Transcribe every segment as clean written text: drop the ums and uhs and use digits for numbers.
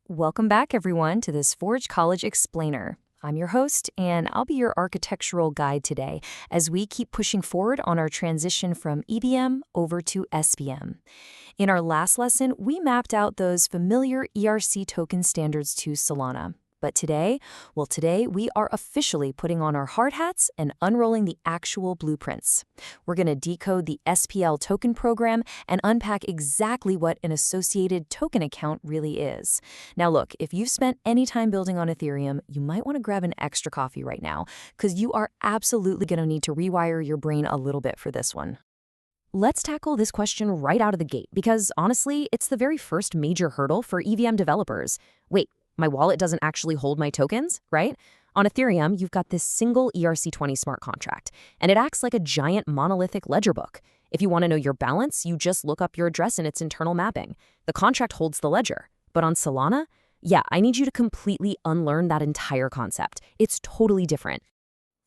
Welcome back, everyone, to this Forge College Explainer. I'm your host, and I'll be your architectural guide today as we keep pushing forward on our transition from EVM over to SPM. In our last lesson, we mapped out those familiar ERC token standards to Solana. But today we are officially putting on our hard hats and unrolling the actual blueprints. We're going to decode the SPL Token Program and unpack exactly what an associated token account really is. Now look, if you've spent any time building on Ethereum, you might want to grab an extra coffee right now, because you are absolutely going to need to rewire your brain a little bit for this one. Let's tackle this question right out of the gate, because honestly, it's the very first major hurdle for EVM developers. Wait, my wallet doesn't actually hold my tokens, right? On Ethereum, you've got this single ERC20 smart contract, and it acts like a giant monolithic ledger book. If you want to know your balance, you just look up your address in its internal mapping. The contract holds the ledger. But on Solana, yeah, I need you to completely unlearn that entire concept. It's totally different.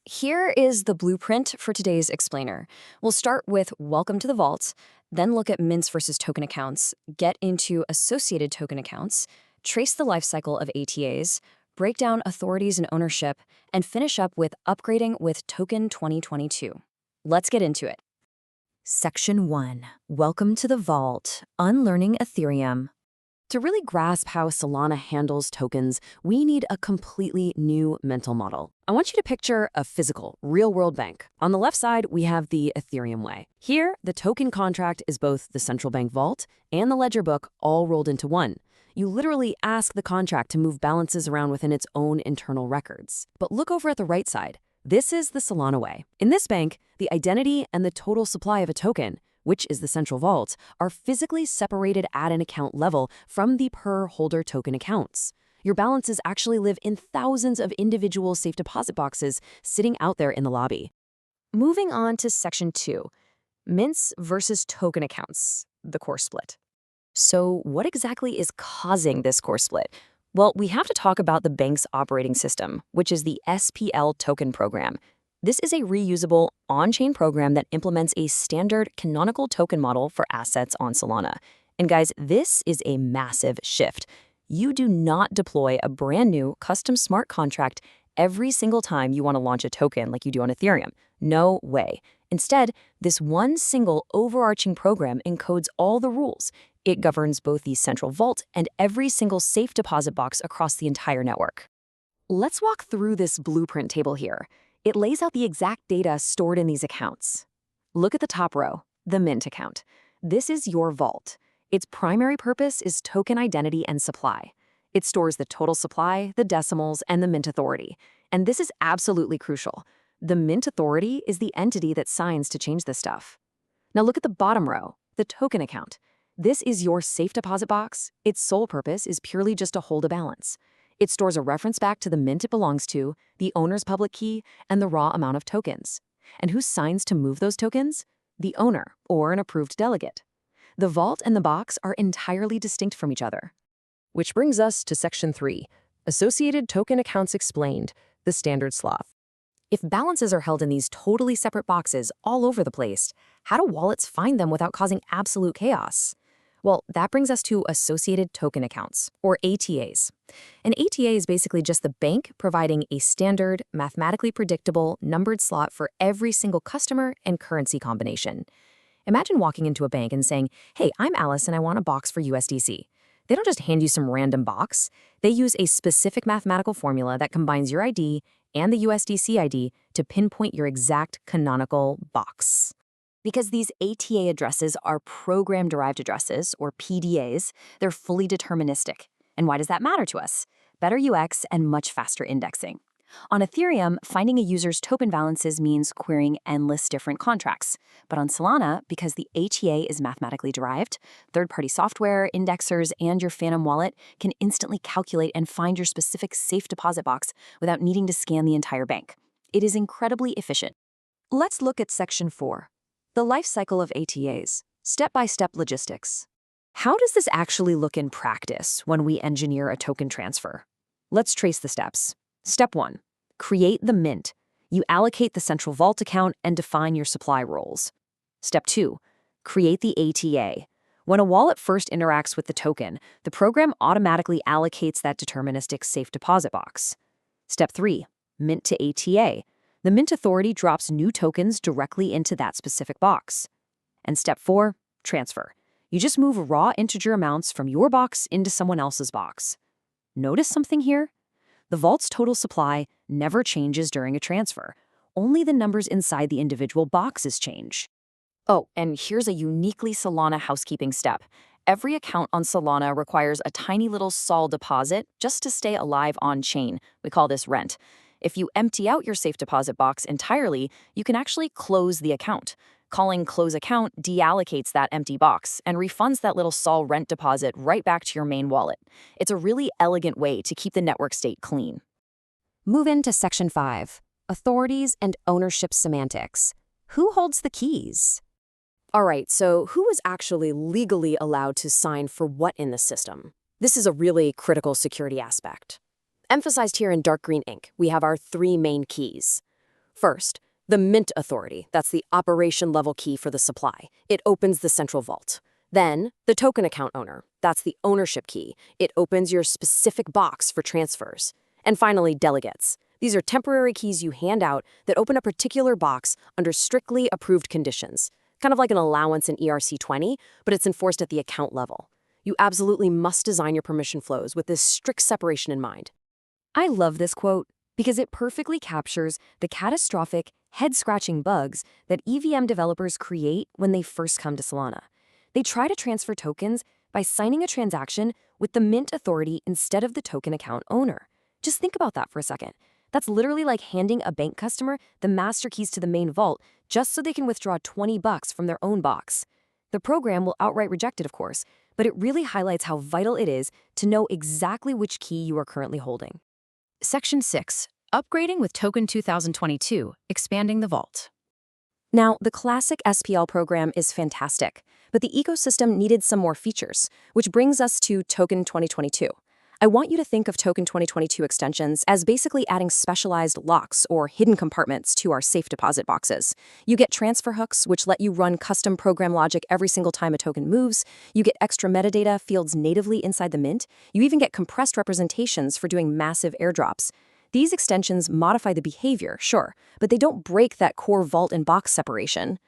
Here is the blueprint for today's explainer. We'll start with Welcome to the Vault, then look at mints versus token accounts, get into associated token accounts, trace the lifecycle of ATAs, break down authorities and ownership, and finish up with upgrading with Token 2022. Let's get into it. Section 1. Welcome to the Vault, Unlearning Ethereum. To really grasp how Solana handles tokens, we need a completely new mental model. I want you to picture a physical, real-world bank. On the left side, we have the Ethereum way. Here, the token contract is both the central bank vault and the ledger book all rolled into one. You literally ask the contract to move balances around within its own internal records. But look over at the right side. This is the Solana way. In this bank, the identity and the total supply of a token, which is the central vault, are physically separated at an account level from the per-holder token accounts. Your balances actually live in thousands of individual safe deposit boxes sitting out there in the lobby. Moving on to Section 2, mints versus token accounts, the core split. So what exactly is causing this core split? Well, we have to talk about the bank's operating system, which is the SPL Token Program. This is a reusable, on-chain program that implements a standard canonical token model for assets on Solana. And guys, this is a massive shift. You do not deploy a brand new custom smart contract every single time you want to launch a token like you do on Ethereum. No way. Instead, this one single overarching program encodes all the rules. It governs both the central vault and every single safe deposit box across the entire network. Let's walk through this blueprint table here. It lays out the exact data stored in these accounts. Look at the top row, the mint account. This is your vault. Its primary purpose is token identity and supply. It stores the total supply, the decimals, and the mint authority. And this is absolutely crucial. The mint authority is the entity that signs to change this stuff. Now look at the bottom row, the token account. This is your safe deposit box. Its sole purpose is purely just to hold a balance. It stores a reference back to the mint it belongs to, the owner's public key, and the raw amount of tokens. And who signs to move those tokens? The owner, or an approved delegate. The vault and the box are entirely distinct from each other. Which brings us to Section 3, Associated Token Accounts Explained, the standard sloth. If balances are held in these totally separate boxes all over the place, how do wallets find them without causing absolute chaos? Well, that brings us to associated token accounts, or ATAs. An ATA is basically just the bank providing a standard, mathematically predictable, numbered slot for every single customer and currency combination. Imagine walking into a bank and saying, "Hey, I'm Alice and I want a box for USDC." They don't just hand you some random box. They use a specific mathematical formula that combines your ID and the USDC ID to pinpoint your exact canonical box. Because these ATA addresses are program-derived addresses, or PDAs, they're fully deterministic. And why does that matter to us? Better UX and much faster indexing. On Ethereum, finding a user's token balances means querying endless different contracts. But on Solana, because the ATA is mathematically derived, third-party software, indexers, and your Phantom wallet can instantly calculate and find your specific safe deposit box without needing to scan the entire bank. It is incredibly efficient. Let's look at Section 4, the life cycle of ATAs, step-by-step logistics. How does this actually look in practice when we engineer a token transfer? Let's trace the steps. Step 1. Create the mint. You allocate the central vault account and define your supply roles. Step 2. Create the ATA. When a wallet first interacts with the token, the program automatically allocates that deterministic safe deposit box. Step 3. Mint to ATA. The mint authority drops new tokens directly into that specific box. And step 4. Transfer. You just move raw integer amounts from your box into someone else's box. Notice something here? The vault's total supply never changes during a transfer. Only the numbers inside the individual boxes change. Oh, and here's a uniquely Solana housekeeping step. Every account on Solana requires a tiny little Sol deposit just to stay alive on-chain. We call this rent. If you empty out your safe deposit box entirely, you can actually close the account. Calling close account deallocates that empty box and refunds that little Sol rent deposit right back to your main wallet. It's a really elegant way to keep the network state clean. Move into Section 5, Authorities and Ownership Semantics. Who holds the keys? All right, so who is actually legally allowed to sign for what in the system? This is a really critical security aspect. Emphasized here in dark green ink, we have our 3 main keys. First, the mint authority, that's the operation level key for the supply. It opens the central vault. Then, the token account owner, that's the ownership key. It opens your specific box for transfers. And finally, delegates. These are temporary keys you hand out that open a particular box under strictly approved conditions. Kind of like an allowance in ERC20, but it's enforced at the account level. You absolutely must design your permission flows with this strict separation in mind. I love this quote because it perfectly captures the catastrophic, head-scratching bugs that EVM developers create when they first come to Solana. They try to transfer tokens by signing a transaction with the mint authority instead of the token account owner. Just think about that for a second. That's literally like handing a bank customer the master keys to the main vault just so they can withdraw $20 from their own box. The program will outright reject it, of course, but it really highlights how vital it is to know exactly which key you are currently holding. Section 6. Upgrading with Token 2022, Expanding the Vault. Now, the classic SPL program is fantastic, but the ecosystem needed some more features, which brings us to Token 2022. I want you to think of Token 2022 extensions as basically adding specialized locks or hidden compartments to our safe deposit boxes. You get transfer hooks, which let you run custom program logic every single time a token moves. You get extra metadata fields natively inside the mint. You even get compressed representations for doing massive airdrops. These extensions modify the behavior, sure, but they don't break that core vault and box separation.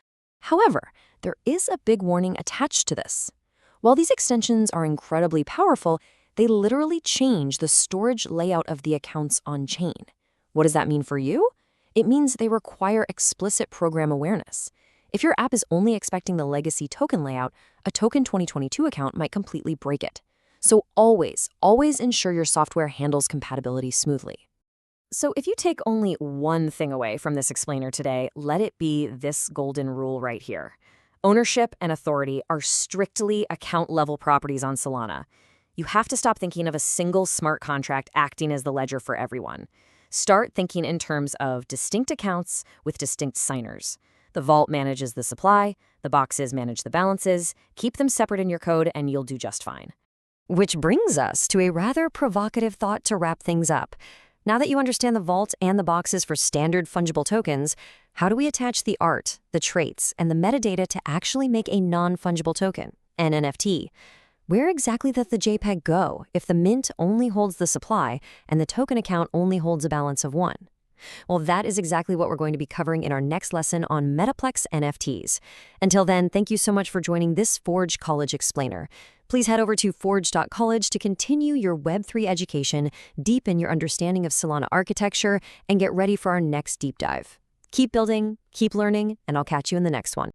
However, there is a big warning attached to this. While these extensions are incredibly powerful, they literally change the storage layout of the accounts on-chain. What does that mean for you? It means they require explicit program awareness. If your app is only expecting the legacy token layout, a Token 2022 account might completely break it. So always ensure your software handles compatibility smoothly. So if you take only one thing away from this explainer today, let it be this golden rule right here. Ownership and authority are strictly account-level properties on Solana. You have to stop thinking of a single smart contract acting as the ledger for everyone. Start thinking in terms of distinct accounts with distinct signers. The vault manages the supply, the boxes manage the balances. Keep them separate in your code and you'll do just fine. Which brings us to a rather provocative thought to wrap things up. Now that you understand the vault and the boxes for standard fungible tokens, how do we attach the art, the traits, and the metadata to actually make a non-fungible token, an NFT? Where exactly does the JPEG go if the mint only holds the supply and the token account only holds a balance of 1? Well, that is exactly what we're going to be covering in our next lesson on Metaplex NFTs. Until then, thank you so much for joining this Forge College Explainer. Please head over to forge.college to continue your Web3 education, deepen your understanding of Solana architecture, and get ready for our next deep dive. Keep building, keep learning, and I'll catch you in the next one.